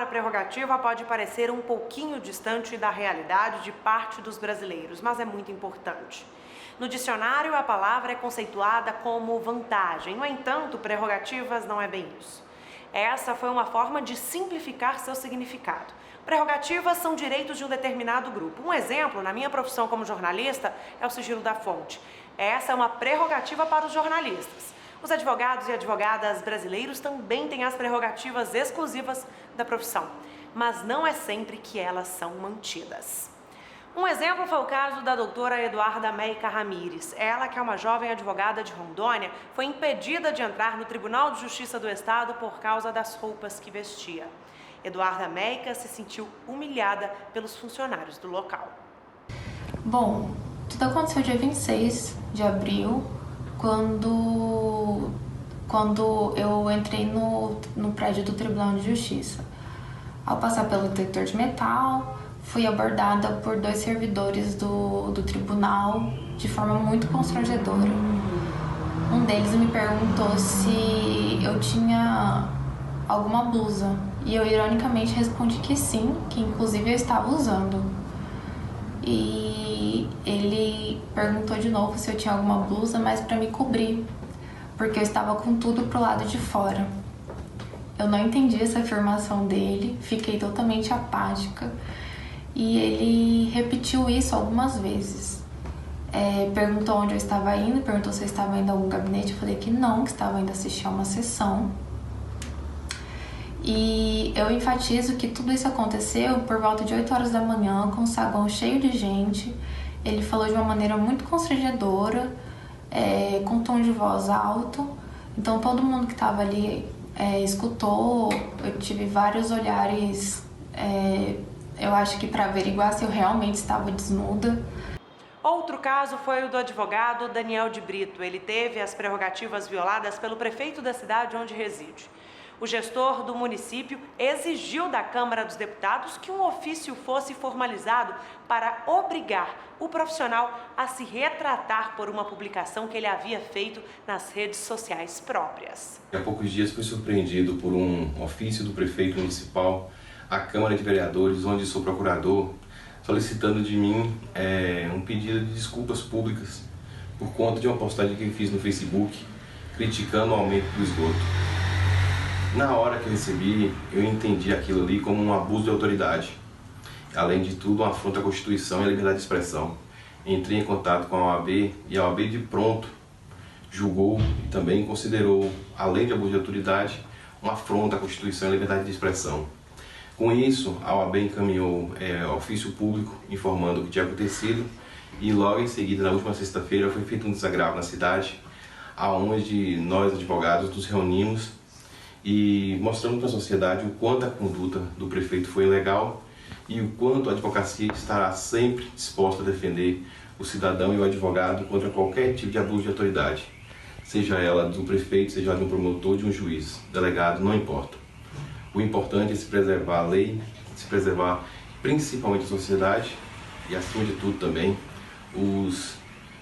prerrogativa pode parecer um pouquinho distante da realidade de parte dos brasileiros, mas é muito importante. No dicionário, a palavra é conceituada como vantagem. No entanto, prerrogativas não é bem isso. Essa foi uma forma de simplificar seu significado. Prerrogativas são direitos de um determinado grupo. Um exemplo, na minha profissão como jornalista, é o sigilo da fonte. Essa é uma prerrogativa para os jornalistas. Os advogados e advogadas brasileiros também têm as prerrogativas exclusivas da profissão, mas não é sempre que elas são mantidas. Um exemplo foi o caso da doutora Eduarda Meica Ramires. Ela, que é uma jovem advogada de Rondônia, foi impedida de entrar no Tribunal de Justiça do Estado por causa das roupas que vestia. Eduarda Meica se sentiu humilhada pelos funcionários do local. Bom, tudo aconteceu dia 26 de abril, quando eu entrei no prédio do Tribunal de Justiça. Ao passar pelo detector de metal, fui abordada por 2 servidores do tribunal de forma muito constrangedora. Um deles me perguntou se eu tinha alguma blusa e eu ironicamente respondi que sim, que inclusive eu estava usando. E ele perguntou de novo se eu tinha alguma blusa, mas para me cobrir, porque eu estava com tudo pro lado de fora. Eu não entendi essa afirmação dele, fiquei totalmente apática. E ele repetiu isso algumas vezes. Perguntou onde eu estava indo, perguntou se eu estava indo a algum gabinete. Eu falei que não, que estava indo assistir a uma sessão. E eu enfatizo que tudo isso aconteceu por volta de 8 horas da manhã, com um saguão cheio de gente. Ele falou de uma maneira muito constrangedora, com tom de voz alto. Então todo mundo que estava ali escutou. Eu tive vários olhares, eu acho que para averiguar se eu realmente estava desnuda. Outro caso foi o do advogado Daniel de Brito. Ele teve as prerrogativas violadas pelo prefeito da cidade onde reside. O gestor do município exigiu da Câmara dos Deputados que um ofício fosse formalizado para obrigar o profissional a se retratar por uma publicação que ele havia feito nas redes sociais próprias. Há poucos dias fui surpreendido por um ofício do prefeito municipal à Câmara de Vereadores, onde sou procurador, solicitando de mim um pedido de desculpas públicas por conta de uma postagem que eu fiz no Facebook criticando o aumento do esgoto. Na hora que eu recebi, eu entendi aquilo ali como um abuso de autoridade. Além de tudo, uma afronta à Constituição e à liberdade de expressão. Entrei em contato com a OAB e a OAB de pronto julgou e também considerou, além de abuso de autoridade, uma afronta à Constituição e à liberdade de expressão. Com isso, a OAB encaminhou ofício público informando o que tinha acontecido e logo em seguida, na última sexta-feira, foi feito um desagravo na cidade, onde nós, advogados, nos reunimos e mostramos para a sociedade o quanto a conduta do prefeito foi ilegal e o quanto a advocacia estará sempre disposta a defender o cidadão e o advogado contra qualquer tipo de abuso de autoridade, seja ela do prefeito, seja ela de um promotor, de um juiz, delegado, não importa. O importante é se preservar a lei, se preservar principalmente a sociedade e, acima de tudo, também os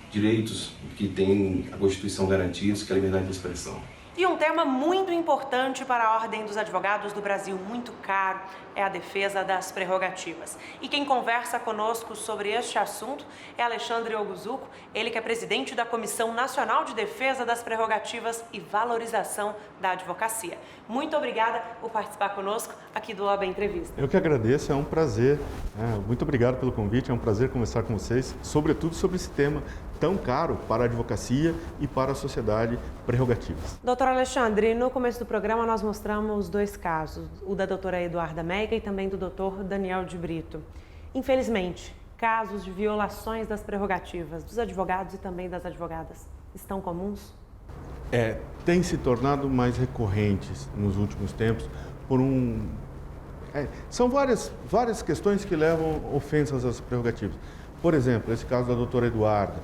direitos que tem a Constituição garantidos, que é a liberdade de expressão. E um tema muito importante para a Ordem dos Advogados do Brasil, muito caro, é a defesa das prerrogativas. E quem conversa conosco sobre este assunto é Alexandre Oguzuco, ele que é presidente da Comissão Nacional de Defesa das Prerrogativas e Valorização da Advocacia. Muito obrigada por participar conosco aqui do OAB Entrevista. Eu que agradeço, é um prazer. Muito obrigado pelo convite, é um prazer conversar com vocês, sobretudo sobre esse tema tão caro para a advocacia e para a sociedade, prerrogativas. Doutor Alexandre, no começo do programa nós mostramos 2 casos, o da doutora Eduarda Meica e também do doutor Daniel de Brito. Infelizmente, casos de violações das prerrogativas dos advogados e também das advogadas estão comuns? Tem se tornado mais recorrentes nos últimos tempos por são várias questões que levam ofensas às prerrogativas. Por exemplo, esse caso da doutora Eduarda,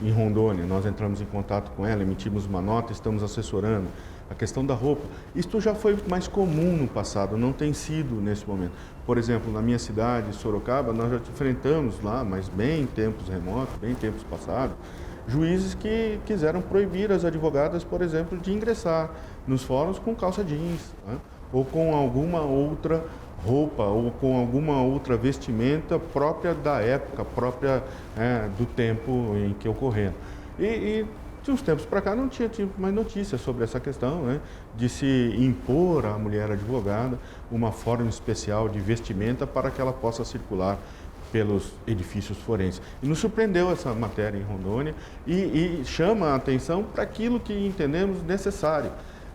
em Rondônia, nós entramos em contato com ela, emitimos uma nota, estamos assessorando. A questão da roupa, isto já foi mais comum no passado, não tem sido nesse momento. Por exemplo, na minha cidade, Sorocaba, nós já enfrentamos lá, mas bem em tempos remotos, bem em tempos passados, juízes que quiseram proibir as advogadas, por exemplo, de ingressar nos fóruns com calça jeans, né? Ou com alguma outra roupa ou com alguma outra vestimenta própria da época, própria do tempo em que ocorreram. E de uns tempos para cá não tinha mais notícias sobre essa questão, né, de se impor à mulher advogada uma forma especial de vestimenta para que ela possa circular pelos edifícios forenses. E nos surpreendeu essa matéria em Rondônia e chama a atenção para aquilo que entendemos necessário,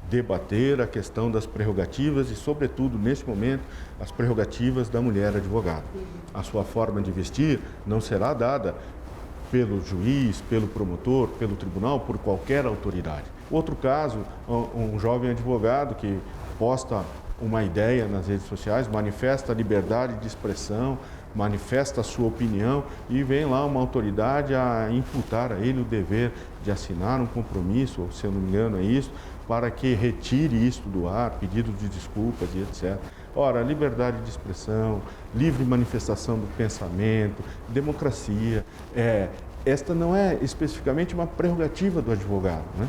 debater a questão das prerrogativas e, sobretudo, nesse momento, as prerrogativas da mulher advogada. A sua forma de vestir não será dada pelo juiz, pelo promotor, pelo tribunal, por qualquer autoridade. Outro caso, um jovem advogado que posta uma ideia nas redes sociais, manifesta a liberdade de expressão, manifesta a sua opinião e vem lá uma autoridade a imputar a ele o dever de assinar um compromisso, ou se eu não me engano é isso, para que retire isso do ar, pedido de desculpas e etc. Ora, liberdade de expressão, livre manifestação do pensamento, democracia, esta não é especificamente uma prerrogativa do advogado, né,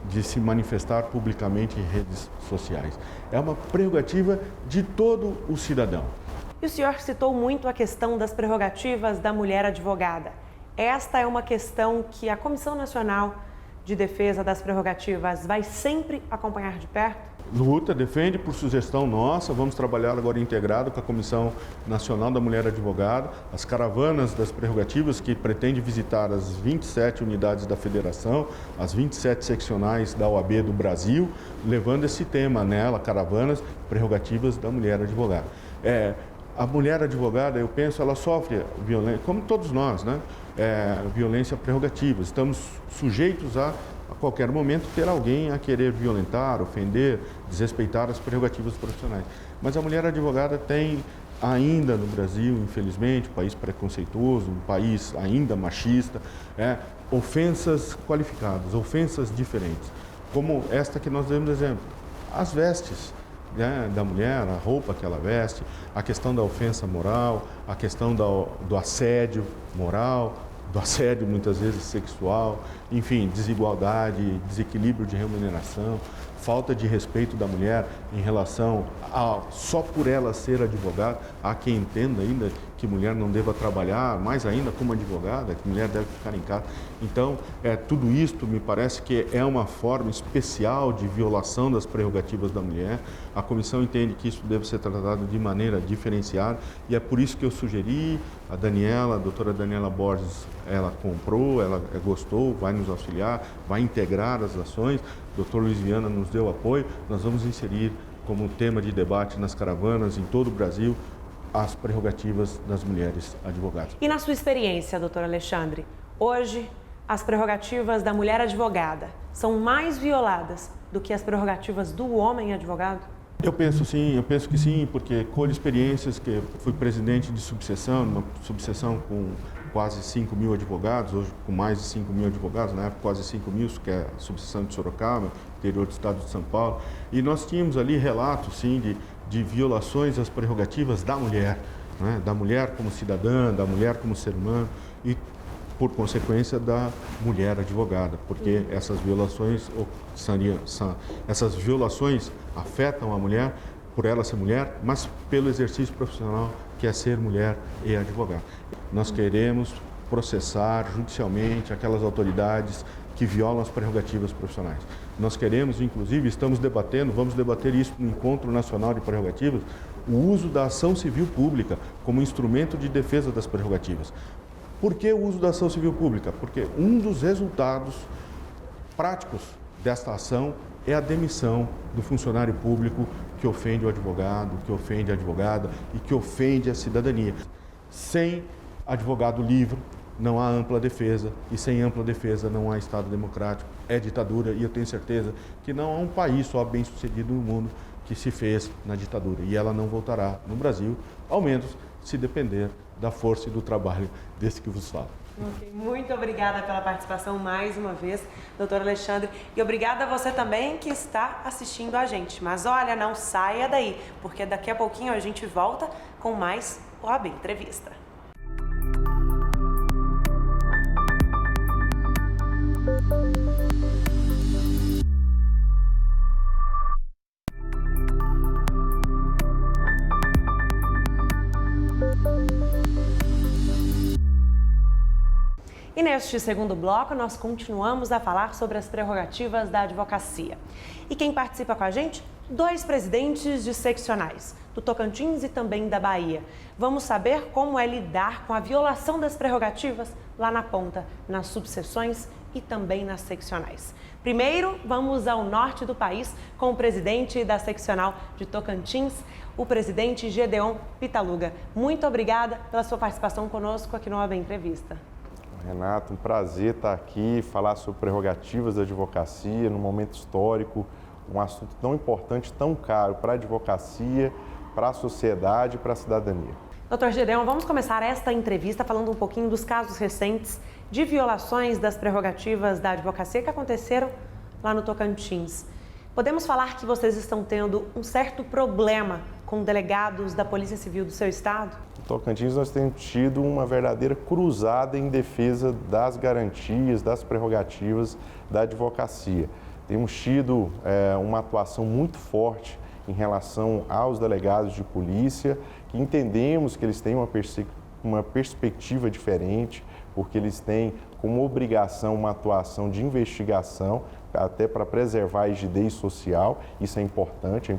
de se manifestar publicamente em redes sociais. É uma prerrogativa de todo o cidadão. E o senhor citou muito a questão das prerrogativas da mulher advogada. Esta é uma questão que a Comissão Nacional de Defesa das Prerrogativas vai sempre acompanhar de perto? Luta, defende por sugestão nossa, vamos trabalhar agora integrado com a Comissão Nacional da Mulher Advogada, as caravanas das prerrogativas que pretende visitar as 27 unidades da Federação, as 27 seccionais da OAB do Brasil, levando esse tema nela, caravanas, prerrogativas da mulher advogada. A mulher advogada, eu penso, ela sofre violência, como todos nós, né? Violência prerrogativa. Estamos sujeitos a qualquer momento, ter alguém a querer violentar, ofender, desrespeitar as prerrogativas profissionais. Mas a mulher advogada tem ainda no Brasil, infelizmente, um país preconceituoso, um país ainda machista, ofensas qualificadas, ofensas diferentes, como esta que nós demos exemplo, as vestes da mulher, a roupa que ela veste, a questão da ofensa moral, a questão do assédio moral, do assédio muitas vezes sexual, enfim, desigualdade, desequilíbrio de remuneração, falta de respeito da mulher em relação a só por ela ser advogada, há quem entenda ainda que mulher não deva trabalhar, mais ainda como advogada, que mulher deve ficar em casa. Então, tudo isto me parece que é uma forma especial de violação das prerrogativas da mulher. A comissão entende que isso deve ser tratado de maneira diferenciada e é por isso que eu sugeri, a doutora Daniela Borges, ela comprou, ela gostou, vai nos auxiliar, vai integrar as ações. O doutor Luiz Viana nos deu apoio, nós vamos inserir como tema de debate nas caravanas em todo o Brasil as prerrogativas das mulheres advogadas. E na sua experiência, doutor Alexandre, hoje as prerrogativas da mulher advogada são mais violadas do que as prerrogativas do homem advogado? Eu penso que sim, porque colho experiências que fui presidente de subseção, uma subseção com quase 5 mil advogados, hoje com mais de 5 mil advogados, na época quase 5 mil, que é a subseção de Sorocaba, interior do estado de São Paulo, e nós tínhamos ali relatos, sim, de violações às prerrogativas da mulher, né? Da mulher como cidadã, da mulher como ser humano e, por consequência, da mulher advogada, porque essas violações afetam a mulher por ela ser mulher, mas pelo exercício profissional que é ser mulher e advogada. Nós queremos processar judicialmente aquelas autoridades que violam as prerrogativas profissionais. Nós queremos, inclusive, vamos debater isso no Encontro Nacional de Prerrogativas, o uso da ação civil pública como instrumento de defesa das prerrogativas. Por que o uso da ação civil pública? Porque um dos resultados práticos desta ação é a demissão do funcionário público que ofende o advogado, que ofende a advogada e que ofende a cidadania. Sem advogado livre, não há ampla defesa, e sem ampla defesa não há Estado democrático, é ditadura, e eu tenho certeza que não há um país só bem-sucedido no mundo que se fez na ditadura, e ela não voltará no Brasil, ao menos se depender da força e do trabalho desse que vos falo. Okay. Muito obrigada pela participação mais uma vez, doutor Alexandre, e obrigada a você também que está assistindo a gente. Mas olha, não saia daí, porque daqui a pouquinho a gente volta com mais OAB Entrevista. E neste segundo bloco, nós continuamos a falar sobre as prerrogativas da advocacia. E quem participa com a gente? 2 presidentes de seccionais, do Tocantins e também da Bahia. Vamos saber como é lidar com a violação das prerrogativas lá na ponta, nas subseções e também nas seccionais. Primeiro, vamos ao norte do país com o presidente da seccional de Tocantins, o presidente Gedeon Pitaluga. Muito obrigada pela sua participação conosco aqui no OAB Entrevista. Renato, um prazer estar aqui, falar sobre prerrogativas da advocacia num momento histórico, um assunto tão importante, tão caro para a advocacia, para a sociedade e para a cidadania. Doutor Gedeon, vamos começar esta entrevista falando um pouquinho dos casos recentes de violações das prerrogativas da advocacia que aconteceram lá no Tocantins. Podemos falar que vocês estão tendo um certo problema com delegados da Polícia Civil do seu estado? No Tocantins nós temos tido uma verdadeira cruzada em defesa das garantias, das prerrogativas da advocacia. Temos tido uma atuação muito forte em relação aos delegados de polícia, que entendemos que eles têm uma perspectiva diferente, porque eles têm como obrigação uma atuação de investigação, até para preservar a rigidez social, isso é importante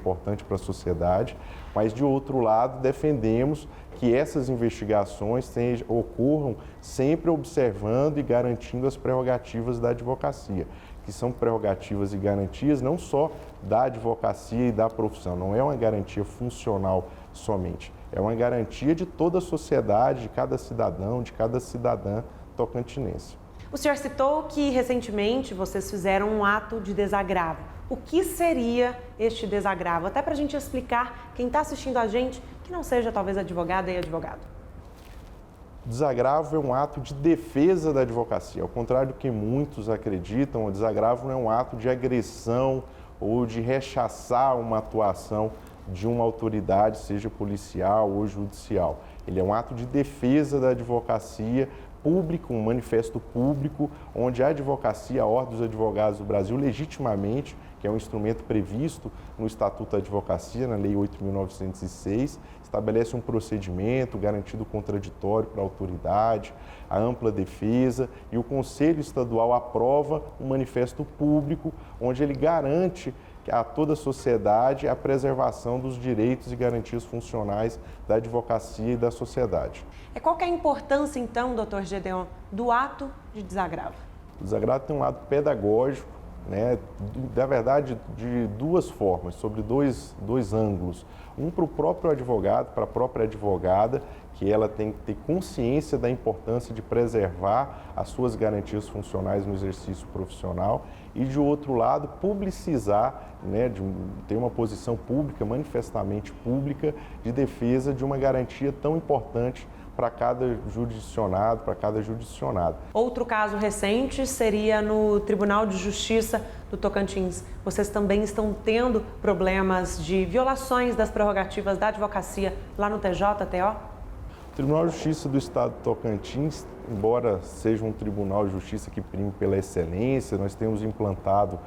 para a sociedade, mas de outro lado defendemos que essas investigações ocorram sempre observando e garantindo as prerrogativas da advocacia, que são prerrogativas e garantias não só da advocacia e da profissão, não é uma garantia funcional somente, é uma garantia de toda a sociedade, de cada cidadão, de cada cidadã tocantinense. O senhor citou que recentemente vocês fizeram um ato de desagravo. O que seria este desagravo? Até para a gente explicar, quem está assistindo a gente, que não seja talvez advogada e advogado. Desagravo é um ato de defesa da advocacia. Ao contrário do que muitos acreditam, o desagravo não é um ato de agressão ou de rechaçar uma atuação de uma autoridade, seja policial ou judicial. Ele é um ato de defesa da advocacia público, um manifesto público, onde a advocacia, a Ordem dos Advogados do Brasil, legitimamente, que é um instrumento previsto no Estatuto da Advocacia, na Lei 8.906, estabelece um procedimento garantido contraditório para a autoridade, a ampla defesa, e o Conselho Estadual aprova um manifesto público, onde ele garante a toda a sociedade a preservação dos direitos e garantias funcionais da advocacia e da sociedade. Qual que é a importância, então, doutor Gedeon, do ato de desagravo? O desagravo tem um lado pedagógico, na verdade, de 2 formas, sobre dois ângulos. Um para o próprio advogado, para a própria advogada, que ela tem que ter consciência da importância de preservar as suas garantias funcionais no exercício profissional e, de outro lado, publicizar, de ter uma posição pública, manifestamente pública, de defesa de uma garantia tão importante para cada jurisdicionado, para cada jurisdicionado. Outro caso recente seria no Tribunal de Justiça do Tocantins. Vocês também estão tendo problemas de violações das prerrogativas da advocacia lá no TJTO? O Tribunal de Justiça do Estado do Tocantins, embora seja um tribunal de justiça que prime pela excelência, nós temos implantado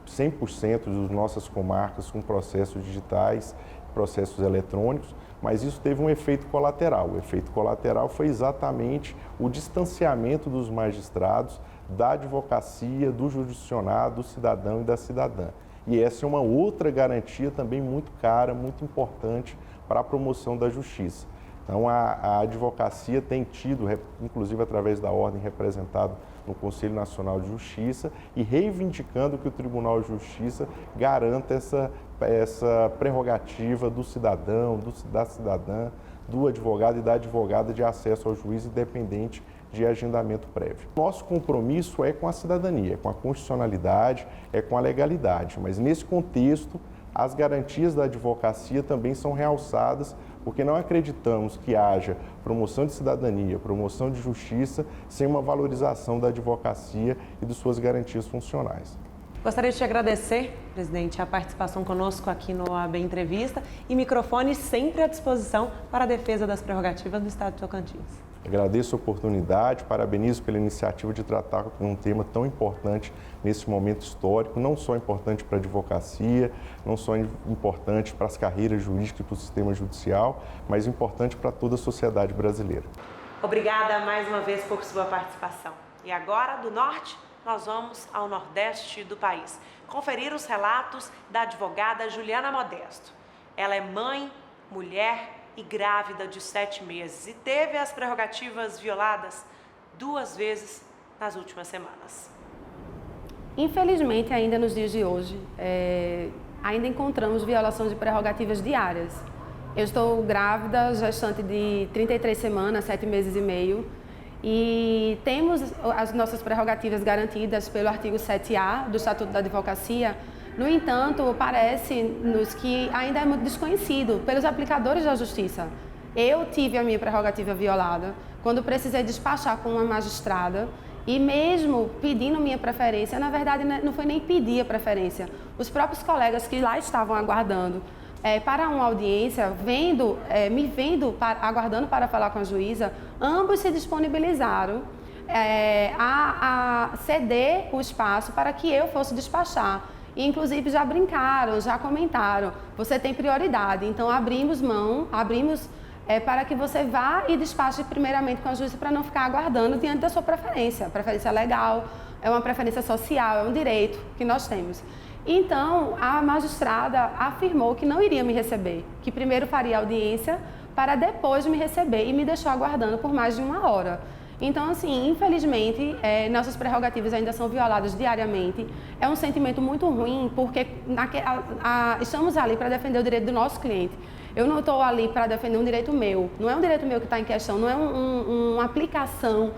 100% das nossas comarcas com processos digitais, processos eletrônicos, mas isso teve um efeito colateral. O efeito colateral foi exatamente o distanciamento dos magistrados da advocacia, do jurisdicionado, do cidadão e da cidadã. E essa é uma outra garantia também muito cara, muito importante para a promoção da justiça. Então, a advocacia tem tido, inclusive através da ordem representada no Conselho Nacional de Justiça, e reivindicando que o Tribunal de Justiça garanta essa prerrogativa do cidadão, da cidadã, do advogado e da advogada de acesso ao juiz independente de agendamento prévio. Nosso compromisso é com a cidadania, é com a constitucionalidade, é com a legalidade, mas nesse contexto, as garantias da advocacia também são realçadas, porque não acreditamos que haja promoção de cidadania, promoção de justiça, sem uma valorização da advocacia e de suas garantias funcionais. Gostaria de te agradecer, presidente, a participação conosco aqui no OAB Entrevista e microfone sempre à disposição para a defesa das prerrogativas do Estado de Tocantins. Agradeço a oportunidade, parabenizo pela iniciativa de tratar um tema tão importante nesse momento histórico, não só importante para a advocacia, não só importante para as carreiras jurídicas e para o sistema judicial, mas importante para toda a sociedade brasileira. Obrigada mais uma vez por sua participação E agora, do norte, nós vamos ao nordeste do país, conferir os relatos da advogada Juliana Modesto. Ela é mãe, mulher e grávida de 7 meses e teve as prerrogativas violadas 2 vezes nas últimas semanas. Infelizmente, ainda nos dias de hoje, ainda encontramos violações de prerrogativas diárias. Eu estou grávida, gestante de 33 semanas, 7 meses e meio, e temos as nossas prerrogativas garantidas pelo artigo 7A do Estatuto da Advocacia. No entanto, parece-nos que ainda é muito desconhecido pelos aplicadores da Justiça. Eu tive a minha prerrogativa violada quando precisei despachar com uma magistrada e mesmo pedindo minha preferência, na verdade não foi nem pedir a preferência. Os próprios colegas que lá estavam aguardando para uma audiência, aguardando para falar com a juíza, ambos se disponibilizaram a ceder o espaço para que eu fosse despachar. E, inclusive, já brincaram, já comentaram, você tem prioridade, então abrimos para que você vá e despache primeiramente com a juíza para não ficar aguardando diante da sua preferência. Preferência legal, é uma preferência social, é um direito que nós temos. Então, a magistrada afirmou que não iria me receber, que primeiro faria audiência para depois me receber e me deixou aguardando por mais de 1 hora. Então, assim, infelizmente, nossas prerrogativas ainda são violadas diariamente. É um sentimento muito ruim, porque estamos ali para defender o direito do nosso cliente. Eu não estou ali para defender um direito meu. Não é um direito meu que está em questão, não é uma aplicação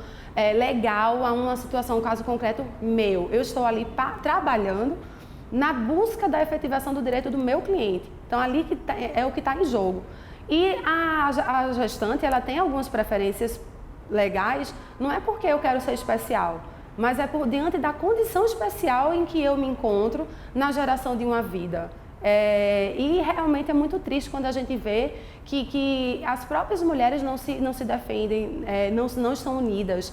legal a uma situação, um caso concreto meu. Eu estou ali trabalhando na busca da efetivação do direito do meu cliente. Então, ali é o que está em jogo. E a gestante, ela tem algumas preferências legais, não é porque eu quero ser especial, mas é diante da condição especial em que eu me encontro na geração de uma vida. E realmente é muito triste quando a gente vê que as próprias mulheres não se defendem, não estão unidas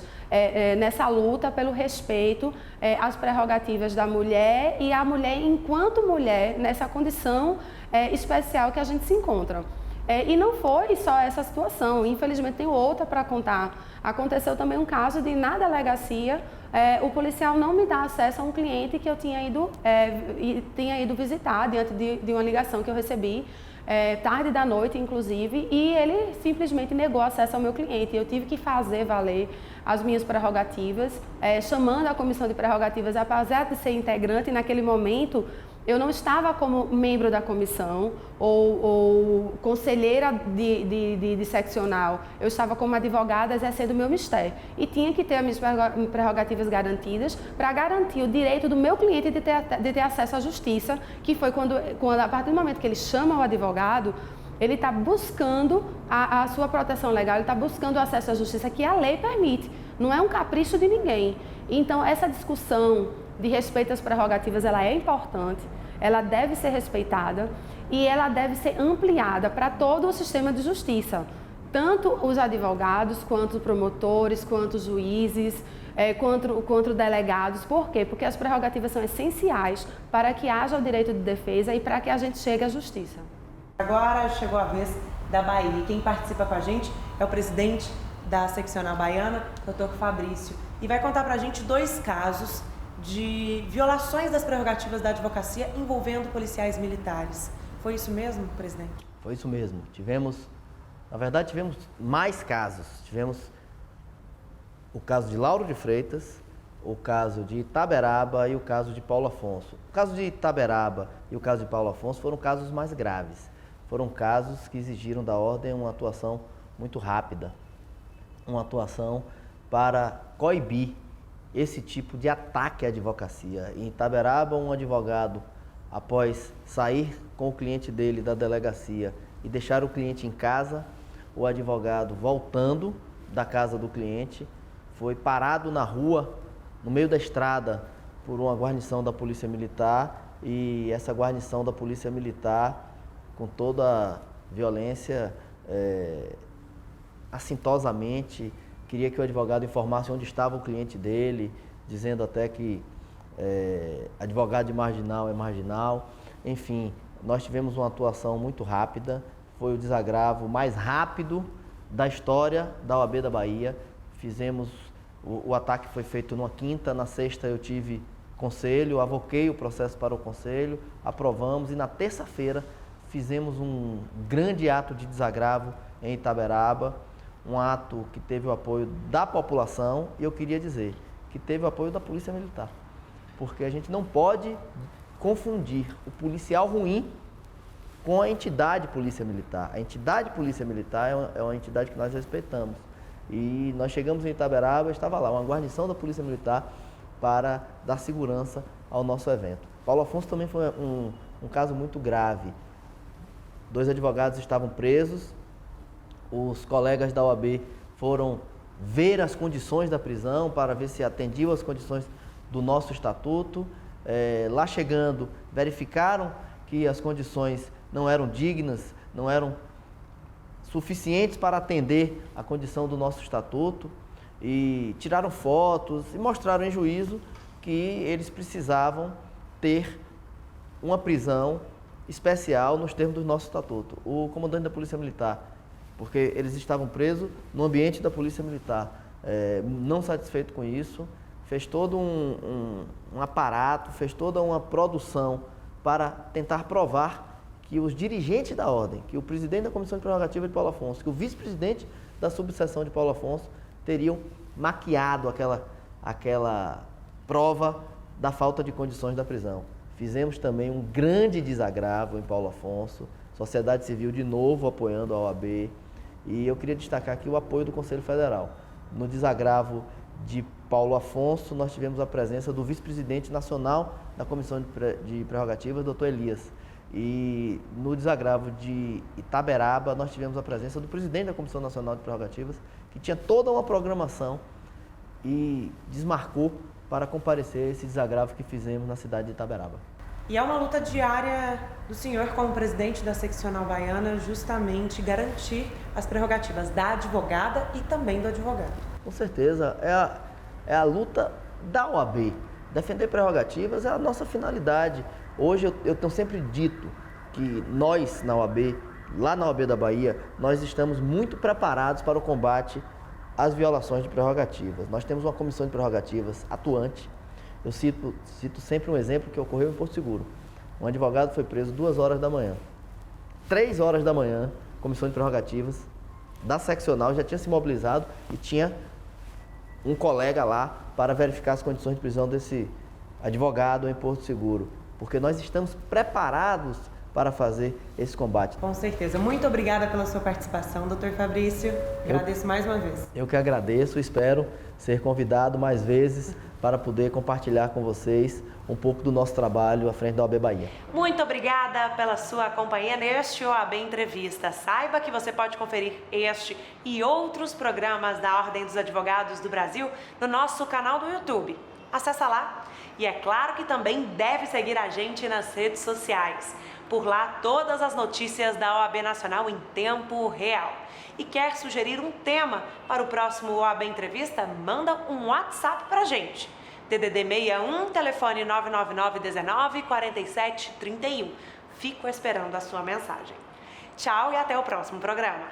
nessa luta pelo respeito às prerrogativas da mulher e a mulher enquanto mulher nessa condição especial que a gente se encontra. E não foi só essa situação, infelizmente tem outra para contar. Aconteceu também um caso de, na delegacia, o policial não me dá acesso a um cliente que eu tinha ido visitar diante de uma ligação que eu recebi, tarde da noite inclusive, e ele simplesmente negou acesso ao meu cliente. Eu tive que fazer valer as minhas prerrogativas, chamando a comissão de prerrogativas, apesar de ser integrante, naquele momento eu não estava como membro da comissão ou conselheira de seccional, eu estava como advogada exercendo o meu mistério e tinha que ter as minhas prerrogativas garantidas para garantir o direito do meu cliente de ter acesso à justiça, que foi quando a partir do momento que ele chama o advogado, ele está buscando a sua proteção legal, ele está buscando o acesso à justiça que a lei permite, não é um capricho de ninguém. Então, essa discussão de respeito às prerrogativas, ela é importante, ela deve ser respeitada e ela deve ser ampliada para todo o sistema de justiça, tanto os advogados, quanto os promotores, quanto os juízes, quanto delegados. Por quê? Porque as prerrogativas são essenciais para que haja o direito de defesa e para que a gente chegue à justiça. Agora chegou a vez da Bahia. Quem participa com a gente é o presidente da seccional baiana, Dr. Fabrício, e vai contar para a gente 2 casos de violações das prerrogativas da advocacia envolvendo policiais militares. Foi isso mesmo, presidente? Foi isso mesmo. Na verdade, tivemos mais casos. Tivemos o caso de Lauro de Freitas, o caso de Itaberaba e o caso de Paulo Afonso. O caso de Itaberaba e o caso de Paulo Afonso foram casos mais graves. Foram casos que exigiram da ordem uma atuação muito rápida, uma atuação para coibir esse tipo de ataque à advocacia. Em Itaberaba, um advogado, após sair com o cliente dele da delegacia e deixar o cliente em casa, o advogado, voltando da casa do cliente, foi parado na rua, no meio da estrada, por uma guarnição da Polícia Militar, e essa guarnição da Polícia Militar, com toda a violência, assintosamente, queria que o advogado informasse onde estava o cliente dele, dizendo até que advogado de marginal é marginal. Enfim, nós tivemos uma atuação muito rápida, foi o desagravo mais rápido da história da OAB da Bahia. Fizemos O ataque foi feito numa quinta, na sexta eu tive conselho, avoquei o processo para o conselho, aprovamos e na terça-feira fizemos um grande ato de desagravo em Itaberaba, um ato que teve o apoio da população e eu queria dizer que teve o apoio da Polícia Militar, porque a gente não pode confundir o policial ruim com a entidade Polícia Militar. A entidade Polícia Militar é uma entidade que nós respeitamos. E nós chegamos em Itaberaba, estava lá uma guarnição da Polícia Militar para dar segurança ao nosso evento. Paulo Afonso também foi um caso muito grave. 2 advogados estavam presos, os colegas da OAB foram ver as condições da prisão para ver se atendiam às condições do nosso estatuto. Lá chegando, verificaram que as condições não eram dignas, não eram suficientes para atender a condição do nosso estatuto e tiraram fotos e mostraram em juízo que eles precisavam ter uma prisão especial nos termos do nosso estatuto. O comandante da Polícia Militar, porque eles estavam presos no ambiente da Polícia Militar, não satisfeito com isso, fez todo um aparato, fez toda uma produção para tentar provar que os dirigentes da ordem, que o presidente da Comissão de Prerrogativa de Paulo Afonso, que o vice-presidente da subseção de Paulo Afonso teriam maquiado aquela prova da falta de condições da prisão. Fizemos também um grande desagravo em Paulo Afonso, sociedade civil de novo apoiando a OAB, e eu queria destacar aqui o apoio do Conselho Federal. No desagravo de Paulo Afonso, nós tivemos a presença do vice-presidente nacional da Comissão de Prerrogativas, Dr. Elias. E no desagravo de Itaberaba, nós tivemos a presença do presidente da Comissão Nacional de Prerrogativas, que tinha toda uma programação e desmarcou para comparecer a esse desagravo que fizemos na cidade de Itaberaba. E é uma luta diária do senhor como presidente da seccional baiana justamente garantir as prerrogativas da advogada e também do advogado. Com certeza, é a luta da OAB. Defender prerrogativas é a nossa finalidade. Hoje eu tenho sempre dito que nós na OAB, lá na OAB da Bahia, nós estamos muito preparados para o combate às violações de prerrogativas. Nós temos uma comissão de prerrogativas atuante. Eu cito sempre um exemplo que ocorreu em Porto Seguro. Um advogado foi preso 2 horas da manhã. 3 horas da manhã, a comissão de prerrogativas da seccional já tinha se mobilizado e tinha um colega lá para verificar as condições de prisão desse advogado em Porto Seguro, porque nós estamos preparados para fazer esse combate. Com certeza. Muito obrigada pela sua participação, Dr. Fabrício. Agradeço mais uma vez. Eu que agradeço, espero ser convidado mais vezes para poder compartilhar com vocês um pouco do nosso trabalho à frente da OAB Bahia. Muito obrigada pela sua companhia neste OAB Entrevista. Saiba que você pode conferir este e outros programas da Ordem dos Advogados do Brasil no nosso canal do YouTube. Acesse lá. E é claro que também deve seguir a gente nas redes sociais. Por lá, todas as notícias da OAB Nacional em tempo real. E quer sugerir um tema para o próximo OAB Entrevista? Manda um WhatsApp pra gente. DDD 61, telefone 999 19 47 31. Fico esperando a sua mensagem. Tchau e até o próximo programa.